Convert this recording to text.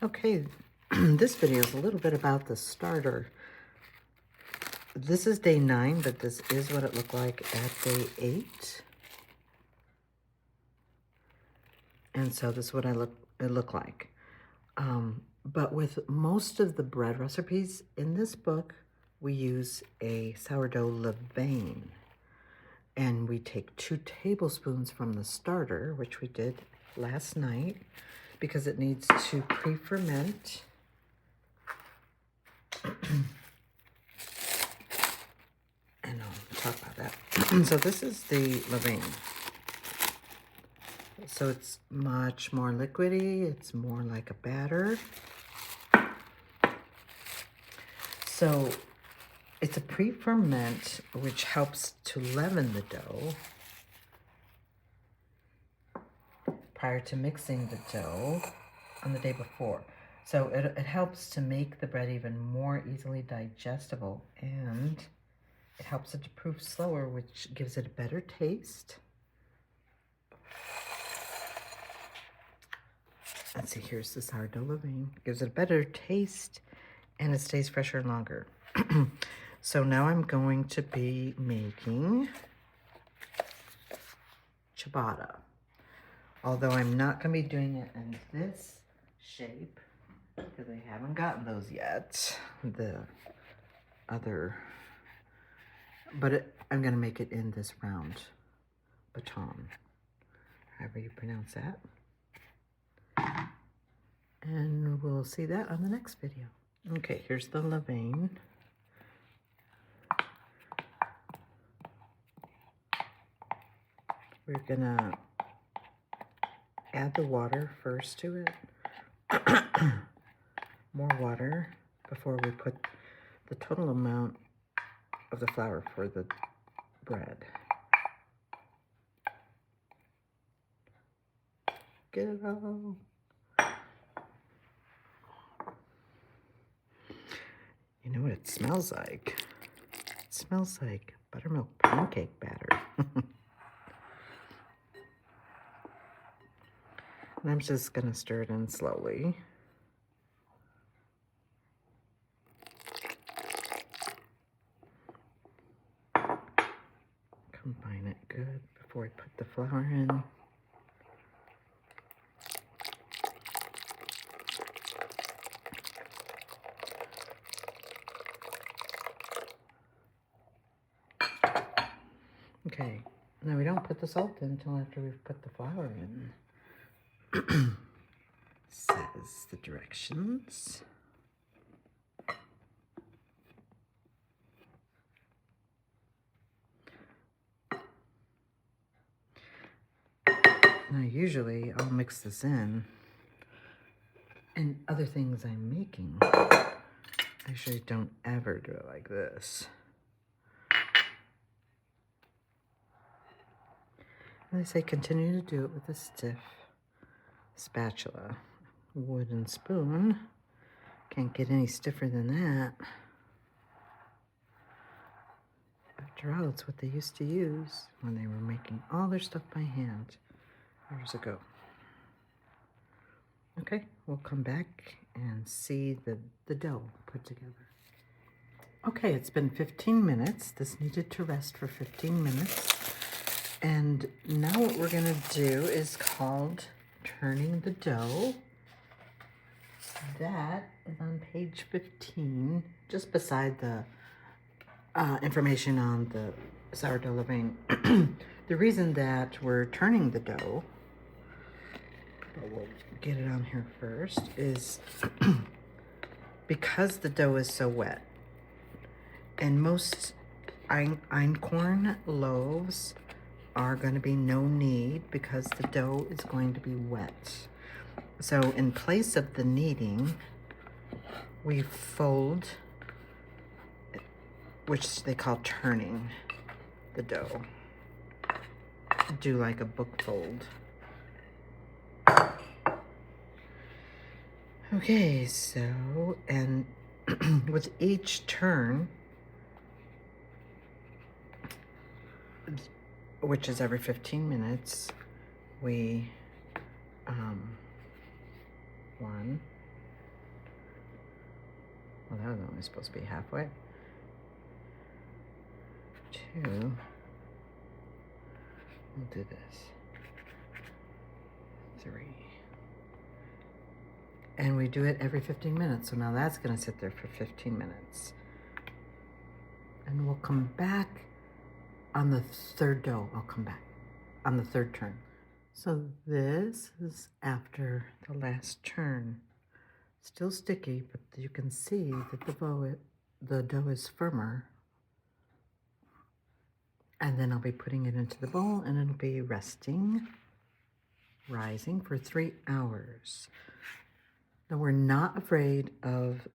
Okay, this video is a little bit about the starter. This is day 9, but this is what it looked like at day 8. And so this is what it looked like. But with most of the bread recipes in this book, we use a sourdough Levain. And we take 2 tablespoons from the starter, which we did last night, because it needs to pre-ferment. And I'll talk about that. So this is the Levain. So it's much more liquidy. It's more like a batter. So it's a pre-ferment, which helps to leaven the dough prior to mixing the dough on the day before. So it helps to make the bread even more easily digestible, and it helps it to proof slower, which gives it a better taste. Let's see, here's the sourdough Levain. Gives it a better taste, and it stays fresher longer. So now I'm going to be making ciabatta. Although I'm not going to be doing it in this shape, because I haven't gotten those yet. The other, but I'm going to make it in this round baton, however you pronounce that. And we'll see that on the next video. Okay, here's the Levain. We're gonna add the water first to it. More water before we put the total amount of the flour for the bread. Get it all. You know what it smells like? It smells like buttermilk pancake batter. And I'm just gonna stir it in slowly. Combine it good before we put the flour in. Okay, now we don't put the salt in until after we've put the flour in. Says the directions. Now usually I'll mix this in, and other things I'm making, I actually don't ever do it like this. And they say continue to do it with a stiff spatula. Wooden spoon. Can't get any stiffer than that. After all, it's what they used to use when they were making all their stuff by hand years ago. Okay, we'll come back and see the dough put together. Okay, it's been 15 minutes. This needed to rest for 15 minutes. And now what we're gonna do is called turning the dough. That is on page 15, just beside the information on the sourdough Levain. The reason that we're turning the dough, but we'll get it on here first, is because the dough is so wet. And most Einkorn loaves are going to be no knead because the dough is going to be wet. So in place of the kneading, we fold, which they call turning the dough. Do like a book fold. Okay, so, and with each turn, which is every 15 minutes, we 1, Well, that was only supposed to be halfway. 2. We'll do this. 3. And we do it every 15 minutes. So now that's going to sit there for 15 minutes. And we'll come back on the third dough. I'll come back on the third turn. So this is after the last turn. Still sticky, but you can see that the dough is firmer. And then I'll be putting it into the bowl, and it'll be rising for 3 hours. Now we're not afraid of